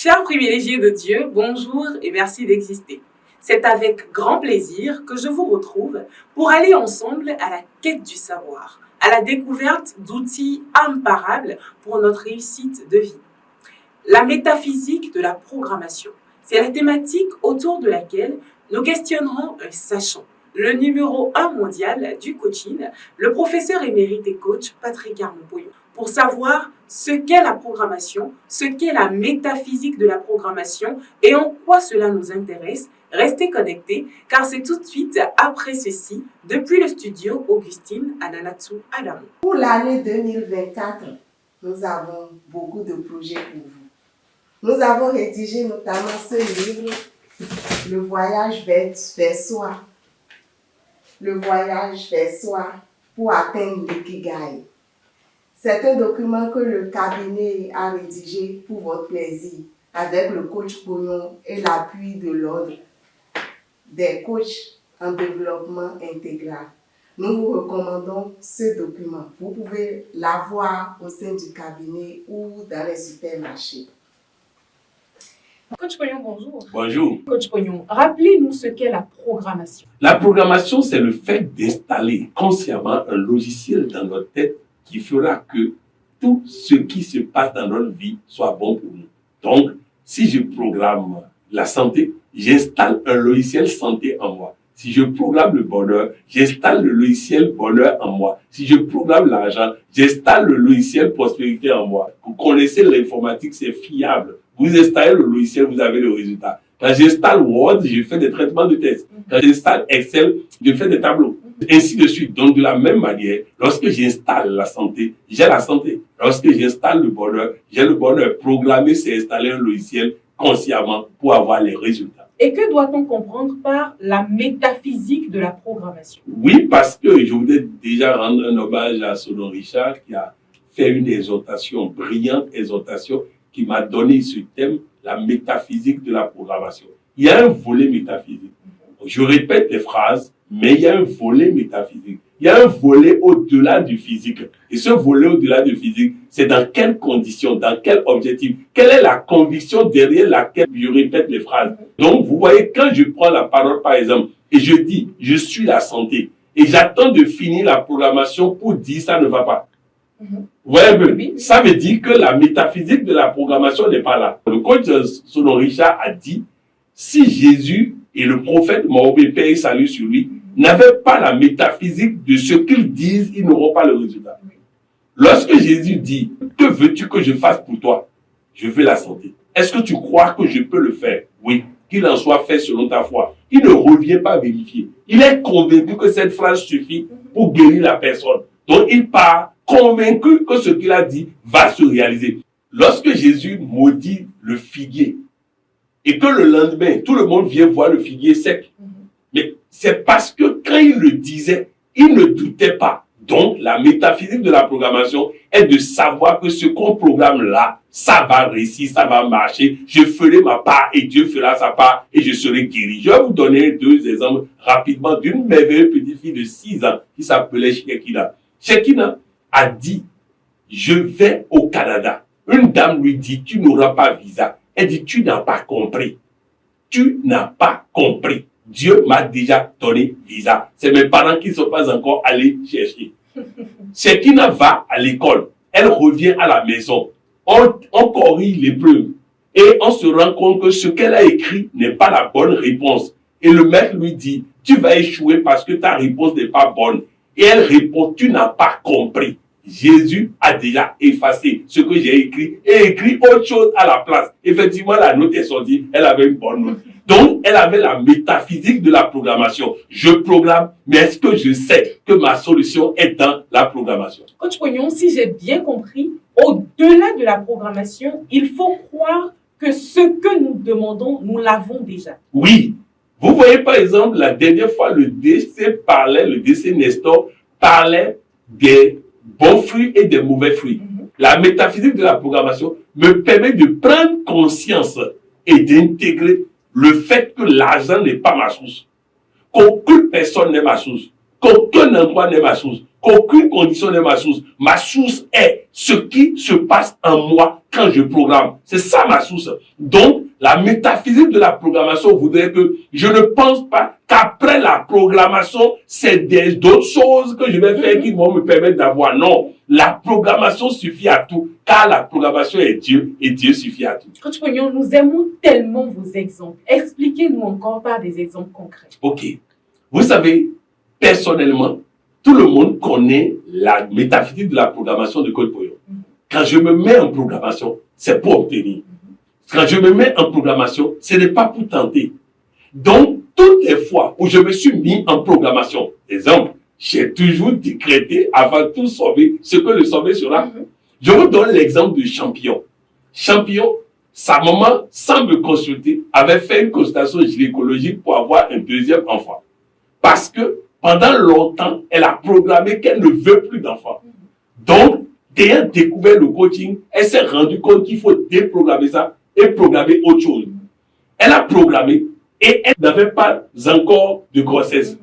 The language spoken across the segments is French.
Chers privilégiés de Dieu, bonjour et merci d'exister. C'est avec grand plaisir que je vous retrouve pour aller ensemble à la quête du savoir, à la découverte d'outils imparables pour notre réussite de vie. La métaphysique de la programmation, c'est la thématique autour de laquelle nous questionnerons un sachant, le numéro 1 mondial du coaching, le professeur émérite et coach Patrick Armand-Poyon, pour savoir ce qu'est la programmation, ce qu'est la métaphysique de la programmation et en quoi cela nous intéresse. Restez connectés car c'est tout de suite après ceci, depuis le studio Augustine Ananatsu Adamo. Pour l'année 2024, nous avons beaucoup de projets pour vous. Nous avons rédigé notamment ce livre, Le voyage vers soi. Le voyage vers soi pour atteindre l'ikigai. C'est un document que le cabinet a rédigé pour votre plaisir avec le coach Pognon et l'appui de l'ordre des coachs en développement intégral. Nous vous recommandons ce document. Vous pouvez l'avoir au sein du cabinet ou dans les supermarchés. Coach Pognon, bonjour. Bonjour. Coach Pognon, rappelez-nous ce qu'est la programmation. La programmation, c'est le fait d'installer consciemment un logiciel dans notre tête qui fera que tout ce qui se passe dans notre vie soit bon pour nous. Donc, si je programme la santé, j'installe un logiciel santé en moi. Si je programme le bonheur, j'installe le logiciel bonheur en moi. Si je programme l'argent, j'installe le logiciel prospérité en moi. Vous connaissez l'informatique, c'est fiable. Vous installez le logiciel, vous avez le résultat. Quand j'installe Word, je fais des traitements de texte. Quand j'installe Excel, je fais des tableaux. Ainsi de suite. Donc, de la même manière, lorsque j'installe la santé, j'ai la santé. Lorsque j'installe le bonheur, j'ai le bonheur. Programmer, c'est installer un logiciel consciemment pour avoir les résultats. Et que doit-on comprendre par la métaphysique de la programmation? Oui, parce que je voudrais déjà rendre un hommage à Solon Richard qui a fait une exhortation, brillante exhortation, qui m'a donné ce thème, la métaphysique de la programmation. Il y a un volet métaphysique. Je répète les phrases, mais il y a un volet métaphysique. Il y a un volet au-delà du physique. Et ce volet au-delà du physique, c'est dans quelles conditions, dans quel objectif, quelle est la conviction derrière laquelle je répète les phrases. Donc, vous voyez, quand je prends la parole, par exemple, et je dis, je suis la santé, et j'attends de finir la programmation pour dire ça ne va pas. Vous voyez un peu, ça veut dire que la métaphysique de la programmation n'est pas là. Le coach Solon Richard a dit, si Jésus et le prophète Mahomet, paix et salut sur lui, n'avaient pas la métaphysique de ce qu'ils disent, ils n'auront pas le résultat. Lorsque Jésus dit, que veux-tu que je fasse pour toi? Je veux la santé. Est-ce que tu crois que je peux le faire? Oui. Qu'il en soit fait selon ta foi. Il ne revient pas vérifier. Il est convaincu que cette phrase suffit pour guérir la personne. Donc il part convaincu que ce qu'il a dit va se réaliser. Lorsque Jésus maudit le figuier, et que le lendemain, tout le monde vient voir le figuier sec. Mais c'est parce que quand il le disait, il ne doutait pas. Donc, la métaphysique de la programmation est de savoir que ce qu'on programme là, ça va réussir, ça va marcher. Je ferai ma part et Dieu fera sa part et je serai guéri. Je vais vous donner deux exemples rapidement d'une merveilleuse petite fille de 6 ans qui s'appelait Shekina. Shekina a dit, je vais au Canada. Une dame lui dit, tu n'auras pas visa. Elle dit, tu n'as pas compris. Tu n'as pas compris. Dieu m'a déjà donné visa. C'est mes parents qui ne sont pas encore allés chercher. Shekina va à l'école. Elle revient à la maison. On corrige l'épreuve. Et on se rend compte que ce qu'elle a écrit n'est pas la bonne réponse. Et le maître lui dit, tu vas échouer parce que ta réponse n'est pas bonne. Et elle répond, tu n'as pas compris. Jésus a déjà effacé ce que j'ai écrit et écrit autre chose à la place. Effectivement, la note est sortie, elle avait une bonne note. Donc, elle avait la métaphysique de la programmation. Je programme, mais est-ce que je sais que ma solution est dans la programmation? Coach Pognon, si j'ai bien compris, au-delà de la programmation, il faut croire que ce que nous demandons, nous l'avons déjà. Oui. Vous voyez, par exemple, la dernière fois, le décès Nestor parlait des bons fruits et des mauvais fruits. La métaphysique de la programmation me permet de prendre conscience et d'intégrer le fait que l'argent n'est pas ma source, qu'aucune personne n'est ma source, qu'aucun endroit n'est ma source, qu'aucune condition n'est ma source. Ma source est ce qui se passe en moi quand je programme. C'est ça ma source. Donc, la métaphysique de la programmation voudrait que je ne pense pas qu'après la programmation, c'est d'autres choses que je vais faire qui vont me permettre d'avoir. Non, la programmation suffit à tout, car la programmation est Dieu et Dieu suffit à tout. Coach Pognon, nous aimons tellement vos exemples. Expliquez-nous encore par des exemples concrets. Ok. Vous savez, personnellement, tout le monde connaît la métaphysique de la programmation de Coach Pognon. Quand je me mets en programmation, c'est pour obtenir. Quand je me mets en programmation, ce n'est pas pour tenter. Donc, toutes les fois où je me suis mis en programmation, exemple, j'ai toujours décrété avant tout sommet ce que le sommet sera. Je vous donne l'exemple du champion. Champion, sa maman, sans me consulter, avait fait une consultation gynécologique pour avoir un deuxième enfant. Parce que pendant longtemps, elle a programmé qu'elle ne veut plus d'enfants. Donc, ayant découvert le coaching, elle s'est rendue compte qu'il faut déprogrammer ça et programmer autre chose. Elle a programmé et elle n'avait pas encore de grossesse.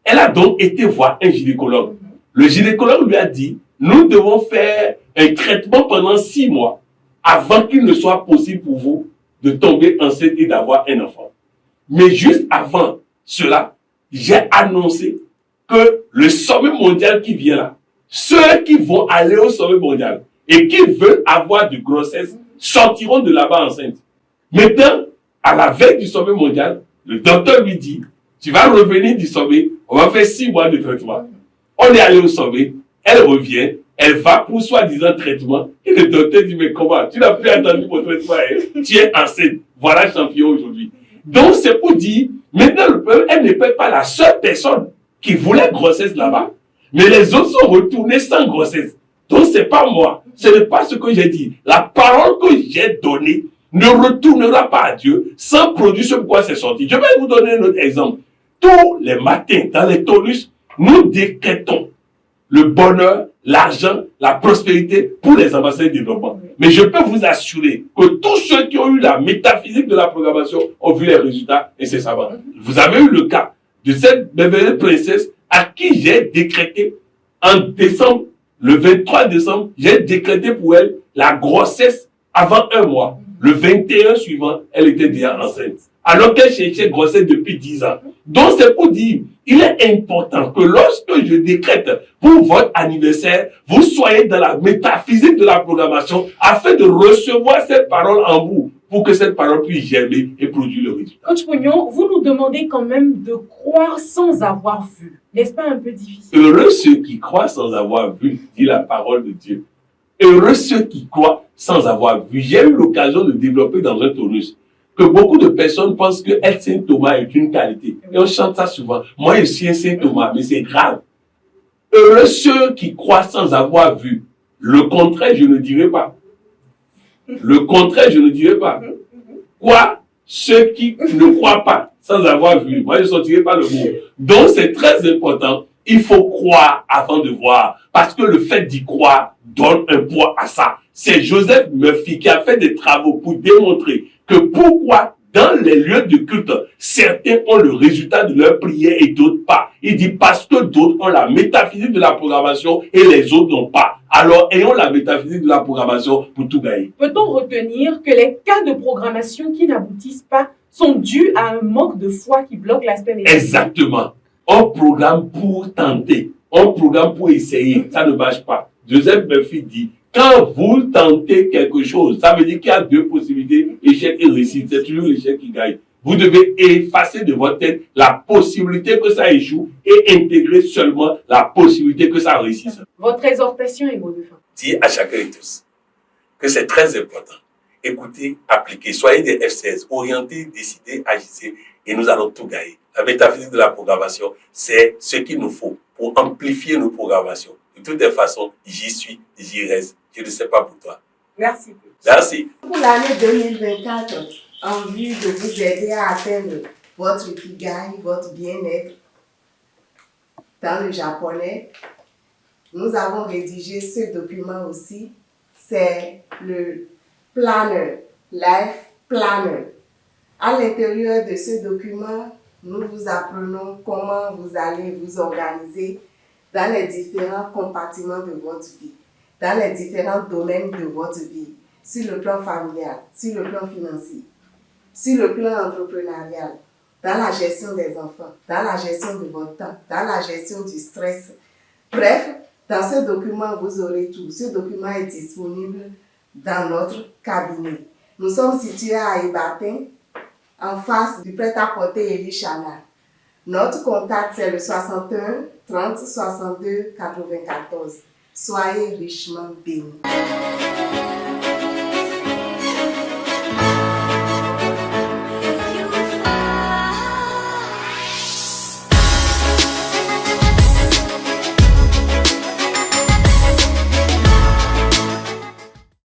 Elle a donc été voir un gynécologue. Le gynécologue lui a dit, nous devons faire un traitement pendant 6 mois avant qu'il ne soit possible pour vous de tomber enceinte et d'avoir un enfant. Mais juste avant cela, j'ai annoncé que le sommet mondial qui vient là, ceux qui vont aller au sommet mondial et qui veulent avoir de grossesse sortiront de là-bas enceintes. Maintenant, à la veille du sommet mondial, le docteur lui dit, tu vas revenir du sommet, on va faire 6 mois de traitement. On est allé au sommet, elle revient, elle va pour soi-disant traitement, et le docteur dit, mais comment, tu n'as plus attendu mon traitement, tu es enceinte, voilà champion aujourd'hui. Donc c'est pour dire, maintenant le peuple, elle n'est pas la seule personne qui voulait grossesse là-bas, mais les autres sont retournés sans grossesse. Donc c'est pas moi, ce n'est pas ce que j'ai dit. La parole que j'ai donnée ne retournera pas à Dieu sans produire ce pourquoi c'est sorti. Je vais vous donner un autre exemple. Tous les matins, dans les tonus, nous décrétons le bonheur, l'argent, la prospérité pour les ambassadeurs de développement. Mais je peux vous assurer que tous ceux qui ont eu la métaphysique de la programmation ont vu les résultats et c'est ça. Vous avez eu le cas de cette merveilleuse princesse à qui j'ai décrété en décembre, le 23 décembre, j'ai décrété pour elle la grossesse avant 1 mois. Le 21 suivant, elle était déjà enceinte. Alors qu'elle cherchait grossesse depuis 10 ans. Donc c'est pour dire, il est important que lorsque je décrète pour votre anniversaire, vous soyez dans la métaphysique de la programmation afin de recevoir cette parole en vous pour que cette parole puisse germer et produire le résultat. Coach Pognon, vous nous demandez quand même de croire sans avoir vu. N'est-ce pas un peu difficile? Heureux ceux qui croient sans avoir vu, dit la parole de Dieu. Heureux ceux qui croient sans avoir vu. J'ai eu l'occasion de développer dans un tonus que beaucoup de personnes pensent que être Saint Thomas est une qualité. Et on chante ça souvent. Moi, je suis un Saint Thomas, mais c'est grave. Heureux ceux qui croient sans avoir vu. Le contraire, je ne dirai pas. Le contraire, je ne dirai pas. Quoi? Ceux qui ne croient pas sans avoir vu. Moi, je ne sortirai pas le mot. Donc, c'est très important. Il faut croire avant de voir. Parce que le fait d'y croire donne un poids à ça. C'est Joseph Murphy qui a fait des travaux pour démontrer que pourquoi dans les lieux de culte, certains ont le résultat de leur prière et d'autres pas. Il dit parce que d'autres ont la métaphysique de la programmation et les autres n'ont pas. Alors, ayons la métaphysique de la programmation pour tout gagner. Peut-on retenir que les cas de programmation qui n'aboutissent pas sont dus à un manque de foi qui bloque l'aspect métaphysique? Exactement. On programme pour tenter. On programme pour essayer. Ça ne marche pas. Joseph Murphy dit, quand vous tentez quelque chose, ça veut dire qu'il y a 2 possibilités, échec et réussite. C'est toujours l'échec qui gagne. Vous devez effacer de votre tête la possibilité que ça échoue et intégrer seulement la possibilité que ça réussisse. Votre exhortation et mot de fin. Dis à chacun et tous que c'est très important. Écoutez, appliquez, soyez des F16, orientez, décidez, agissez et nous allons tout gagner. La métaphysique de la programmation, c'est ce qu'il nous faut pour amplifier nos programmations. De toutes les façons, j'y suis, j'y reste. Je ne sais pas pour toi. Merci. Merci. Pour l'année 2024, en vue de vous aider à atteindre votre ikigai, votre bien-être dans le japonais, nous avons rédigé ce document aussi. C'est le Planner, Life Planner. À l'intérieur de ce document, nous vous apprenons comment vous allez vous organiser dans les différents compartiments de votre vie, dans les différents domaines de votre vie, sur le plan familial, sur le plan financier, sur le plan entrepreneurial, dans la gestion des enfants, dans la gestion de votre temps, dans la gestion du stress. Bref, dans ce document, vous aurez tout. Ce document est disponible dans notre cabinet. Nous sommes situés à Ibatin, en face du prêt-à-porter Elie Chanal. Notre contact, c'est le 61 30 62 94. Soyez richement bénis.